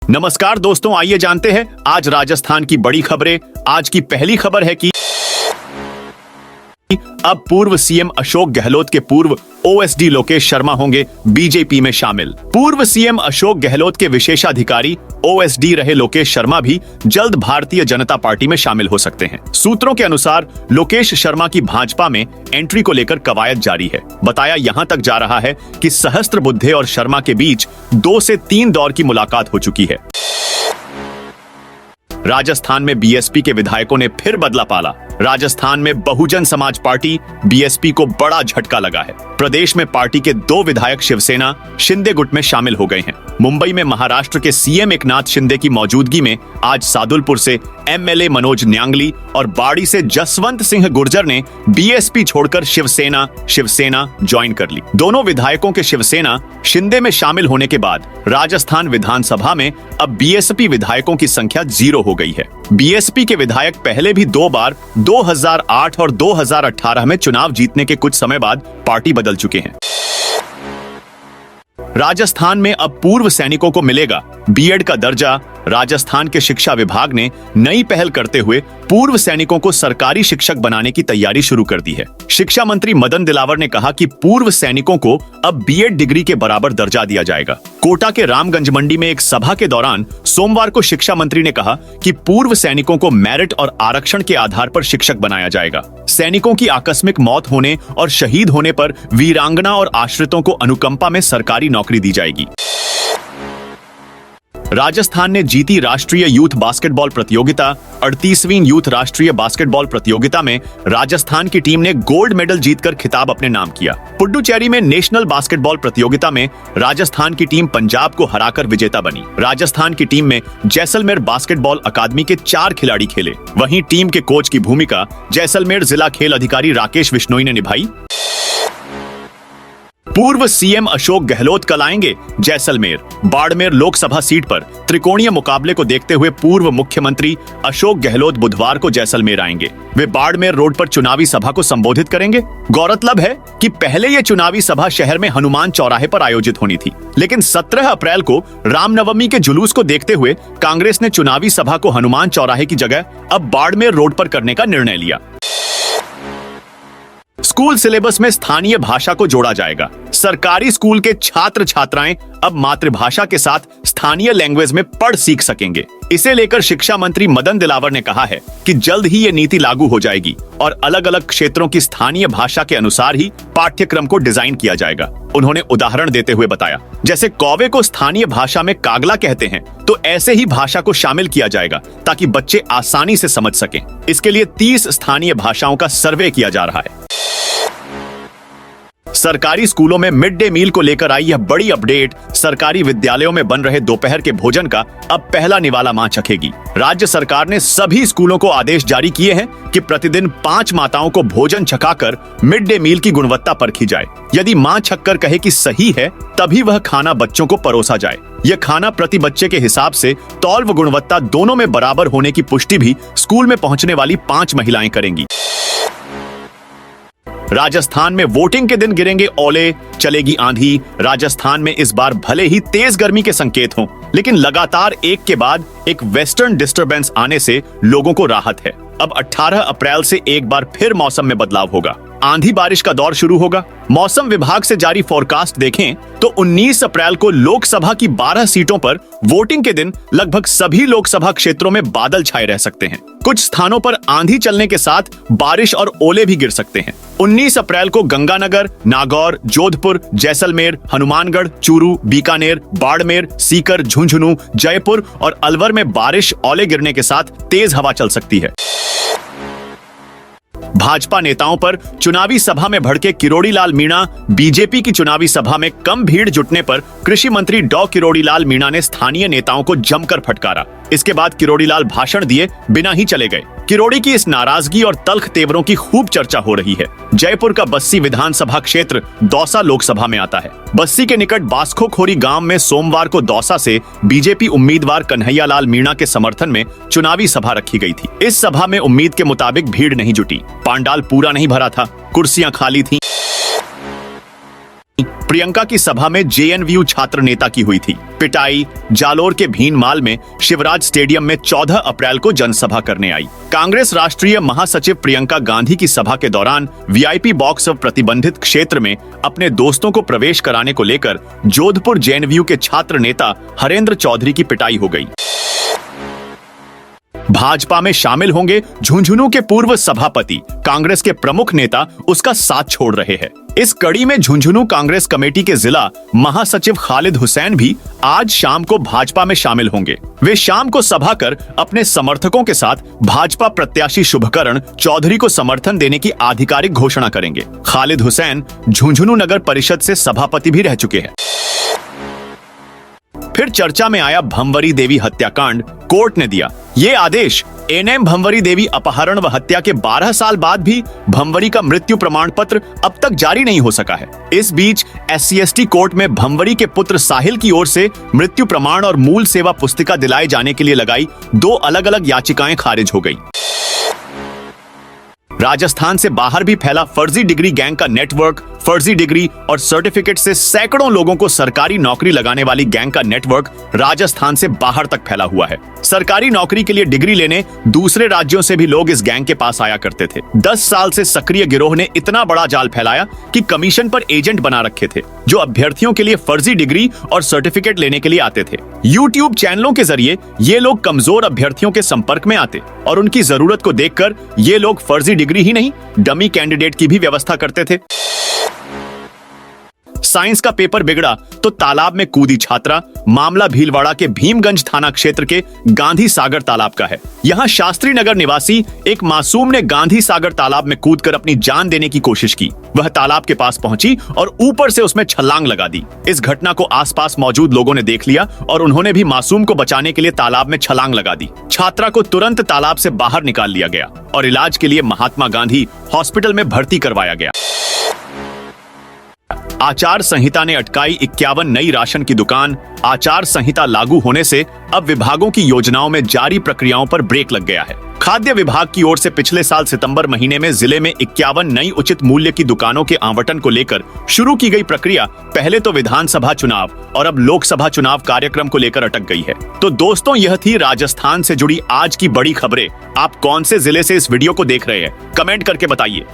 नमस्कार दोस्तों, आइए जानते हैं आज राजस्थान की बड़ी खबरें। आज की पहली खबर है कि अब पूर्व सीएम अशोक गहलोत के पूर्व ओएसडी लोकेश शर्मा होंगे बीजेपी में शामिल। पूर्व सीएम अशोक गहलोत के विशेषाधिकारी ओएसडी रहे लोकेश शर्मा भी जल्द भारतीय जनता पार्टी में शामिल हो सकते हैं। सूत्रों के अनुसार लोकेश शर्मा की भाजपा में एंट्री को लेकर कवायद जारी है। बताया यहां तक जा रहा है कि सहस्त्रबुद्धे और शर्मा के बीच 2 से 3 दौर की मुलाकात हो चुकी है। राजस्थान में बीएसपी के विधायकों ने फिर बदला पाला। राजस्थान में बहुजन समाज पार्टी बीएसपी को बड़ा झटका लगा है। प्रदेश में पार्टी के 2 विधायक शिवसेना शिंदे गुट में शामिल हो गए हैं। मुंबई में महाराष्ट्र के सीएम एकनाथ शिंदे की मौजूदगी में आज सादुलपुर से एमएलए मनोज न्यांगली और बाड़ी से जसवंत सिंह गुर्जर ने बीएसपी छोड़कर शिवसेना ज्वाइन कर ली। दोनों विधायकों के शिवसेना शिंदे में शामिल होने के बाद राजस्थान विधानसभा में अब बीएसपी विधायकों की संख्या 0 हो गई है। बीएसपी के विधायक पहले भी 2 बार 2008 और 2018 में चुनाव जीतने के कुछ समय बाद पार्टी बदल चुके हैं। राजस्थान में अब पूर्व सैनिकों को मिलेगा बीएड का दर्जा। राजस्थान के शिक्षा विभाग ने नई पहल करते हुए पूर्व सैनिकों को सरकारी शिक्षक बनाने की तैयारी शुरू कर दी है। शिक्षा मंत्री मदन दिलावर ने कहा कि पूर्व सैनिकों को अब बीएड डिग्री के बराबर दर्जा दिया जाएगा। कोटा के रामगंज मंडी में एक सभा के दौरान सोमवार को शिक्षा मंत्री ने कहा कि पूर्व सैनिकों को मेरिट और आरक्षण के आधार पर शिक्षक बनाया जाएगा। सैनिकों की आकस्मिक मौत होने और शहीद होने पर वीरांगना और आश्रितों को अनुकंपा में सरकारी नौकरी दी जाएगी। राजस्थान ने जीती राष्ट्रीय यूथ बास्केटबॉल प्रतियोगिता। 38वीं यूथ राष्ट्रीय बास्केटबॉल प्रतियोगिता में राजस्थान की टीम ने गोल्ड मेडल जीतकर खिताब अपने नाम किया। पुडुचेरी में नेशनल बास्केटबॉल प्रतियोगिता में राजस्थान की टीम पंजाब को हराकर विजेता बनी। राजस्थान की टीम में जैसलमेर बास्केटबॉल अकादमी के 4 खिलाड़ी खेले। वहीं टीम के कोच की भूमिका जैसलमेर जिला खेल अधिकारी राकेश बिश्नोई ने निभाई। पूर्व सीएम अशोक गहलोत कल आएंगे जैसलमेर। बाड़मेर लोकसभा सीट पर त्रिकोणीय मुकाबले को देखते हुए पूर्व मुख्यमंत्री अशोक गहलोत बुधवार को जैसलमेर आएंगे। वे बाड़मेर रोड पर चुनावी सभा को संबोधित करेंगे। गौरतलब है कि पहले ये चुनावी सभा शहर में हनुमान चौराहे पर आयोजित होनी थी, लेकिन 17 अप्रैल को रामनवमी के जुलूस को देखते हुए कांग्रेस ने चुनावी सभा को हनुमान चौराहे की जगह अब बाड़मेर रोड पर करने का निर्णय लिया। स्कूल सिलेबस में स्थानीय भाषा को जोड़ा जाएगा। सरकारी स्कूल के छात्र छात्राएं अब मातृभाषा के साथ स्थानीय लैंग्वेज में पढ़ सीख सकेंगे। इसे लेकर शिक्षा मंत्री मदन दिलावर ने कहा है कि जल्द ही ये नीति लागू हो जाएगी और अलग अलग क्षेत्रों की स्थानीय भाषा के अनुसार ही पाठ्यक्रम को डिजाइन किया जाएगा। उन्होंने उदाहरण देते हुए बताया, जैसे कौवे को स्थानीय भाषा में कागला कहते हैं, तो ऐसे ही भाषा को शामिल किया जाएगा ताकि बच्चे आसानी से समझ सकें। इसके लिए 30 स्थानीय भाषाओं का सर्वे किया जा रहा है। सरकारी स्कूलों में मिड डे मील को लेकर आई यह बड़ी अपडेट। सरकारी विद्यालयों में बन रहे दोपहर के भोजन का अब पहला निवाला मां चखेगी। राज्य सरकार ने सभी स्कूलों को आदेश जारी किए हैं कि प्रतिदिन 5 माताओं को भोजन छकाकर मिड डे मील की गुणवत्ता परखी जाए। यदि मां छककर कहे कि सही है, तभी वह खाना बच्चों को परोसा जाए। यह खाना प्रति बच्चे के हिसाब से तौल व गुणवत्ता दोनों में बराबर होने की पुष्टि भी स्कूल में पहुंचने वाली 5 महिलाएं करेंगी। राजस्थान में वोटिंग के दिन गिरेंगे ओले, चलेगी आंधी। राजस्थान में इस बार भले ही तेज गर्मी के संकेत हों, लेकिन लगातार एक के बाद एक वेस्टर्न डिस्टर्बेंस आने से लोगों को राहत है। अब 18 अप्रैल से एक बार फिर मौसम में बदलाव होगा। आंधी बारिश का दौर शुरू होगा। मौसम विभाग से जारी फोरकास्ट देखें तो 19 अप्रैल को लोकसभा की 12 सीटों पर वोटिंग के दिन लगभग सभी लोकसभा क्षेत्रों में बादल छाए रह सकते हैं। कुछ स्थानों पर आंधी चलने के साथ बारिश और ओले भी गिर सकते हैं। 19 अप्रैल को गंगानगर, नागौर, जोधपुर, जैसलमेर, हनुमानगढ़, चूरू, बीकानेर, बाड़मेर, सीकर, झुंझुनू, जयपुर और अलवर में बारिश, ओले गिरने के साथ तेज हवा चल सकती है। भाजपा नेताओं पर चुनावी सभा में भड़के किरोड़ी लाल मीणा। बीजेपी की चुनावी सभा में कम भीड़ जुटने पर कृषि मंत्री डॉ किरोड़ी लाल मीणा ने स्थानीय नेताओं को जमकर फटकारा। इसके बाद किरोड़ी लाल भाषण दिए बिना ही चले गए। किरोड़ी की इस नाराजगी और तल्ख तेवरों की खूब चर्चा हो रही है। जयपुर का बस्सी विधानसभा क्षेत्र दौसा लोकसभा में आता है। बस्सी के निकट बास्कोखोरी गांव में सोमवार को दौसा से बीजेपी उम्मीदवार कन्हैया लाल मीणा के समर्थन में चुनावी सभा रखी गई थी। इस सभा में उम्मीद के मुताबिक भीड़ नहीं जुटी। पांडाल पूरा नहीं भरा था, कुर्सियां खाली थीं। प्रियंका की सभा में जेएनयू छात्र नेता की हुई थी पिटाई। जालोर के भीनमाल में शिवराज स्टेडियम में 14 अप्रैल को जनसभा करने आई। कांग्रेस राष्ट्रीय महासचिव प्रियंका गांधी की सभा के दौरान वीआईपी बॉक्स और प्रतिबंधित क्षेत्र में अपने दोस्तों को प्रवेश कराने को लेकर जोधपुर जेएनयू के छात्र नेता हरेंद्र चौधरी की पिटाई हो गई। भाजपा में शामिल होंगे झुंझुनू के पूर्व सभापति। कांग्रेस के प्रमुख नेता उसका साथ छोड़ रहे हैं। इस कड़ी में झुंझुनू कांग्रेस कमेटी के जिला महासचिव खालिद हुसैन भी आज शाम को भाजपा में शामिल होंगे। वे शाम को सभा कर अपने समर्थकों के साथ भाजपा प्रत्याशी शुभकरण चौधरी को समर्थन देने की आधिकारिक घोषणा करेंगे। खालिद हुसैन झुंझुनू नगर परिषद से सभापति भी रह चुके हैं। फिर चर्चा में आया भंवरी देवी हत्याकांड। कोर्ट ने दिया ये आदेश। एनएम भंवरी देवी अपहरण व हत्या के 12 साल बाद भी भंवरी का मृत्यु प्रमाण पत्र अब तक जारी नहीं हो सका है। इस बीच SC/ST कोर्ट में भंवरी के पुत्र साहिल की ओर से मृत्यु प्रमाण और मूल सेवा पुस्तिका दिलाए जाने के लिए लगाई 2 अलग-अलग याचिकाएं खारिज हो गई। राजस्थान से बाहर भी फैला फर्जी डिग्री गैंग का नेटवर्क। फर्जी डिग्री और सर्टिफिकेट से सैकड़ों लोगों को सरकारी नौकरी लगाने वाली गैंग का नेटवर्क राजस्थान से बाहर तक फैला हुआ है। सरकारी नौकरी के लिए डिग्री लेने दूसरे राज्यों से भी लोग इस गैंग के पास आया करते थे। 10 साल से सक्रिय गिरोह ने इतना बड़ा जाल फैलाया कि कमीशन पर एजेंट बना रखे थे जो अभ्यर्थियों के लिए फर्जी डिग्री और सर्टिफिकेट लेने के लिए आते थे। यूट्यूब चैनलों के जरिए ये लोग कमजोर अभ्यर्थियों के संपर्क में आते और उनकी जरूरत को देखकर ये लोग फर्जी डिग्री ही नहीं, डमी कैंडिडेट की भी व्यवस्था करते थे। साइंस का पेपर बिगड़ा तो तालाब में कूदी छात्रा। मामला भीलवाड़ा के भीमगंज थाना क्षेत्र के गांधी सागर तालाब का है। यहां शास्त्री नगर निवासी एक मासूम ने गांधी सागर तालाब में कूदकर अपनी जान देने की कोशिश की। वह तालाब के पास पहुंची और ऊपर से उसमें छलांग लगा दी। इस घटना को आसपास मौजूद लोगों ने देख लिया और उन्होंने भी मासूम को बचाने के लिए तालाब में छलांग लगा दी। छात्रा को तुरंत तालाब से बाहर निकाल लिया गया और इलाज के लिए महात्मा गांधी हॉस्पिटल में भर्ती करवाया गया। आचार संहिता ने अटकाई 51 नई राशन की दुकान। आचार संहिता लागू होने से अब विभागों की योजनाओं में जारी प्रक्रियाओं पर ब्रेक लग गया है। खाद्य विभाग की ओर से पिछले साल सितंबर महीने में जिले में 51 नई उचित मूल्य की दुकानों के आवंटन को लेकर शुरू की गई प्रक्रिया पहले तो विधानसभा चुनाव और अब लोकसभा चुनाव कार्यक्रम को लेकर अटक गई है। तो दोस्तों, यह थी राजस्थान से जुड़ी आज की बड़ी खबरें। आप कौन से जिले से इस वीडियो को देख रहे हैं, कमेंट करके बताइए।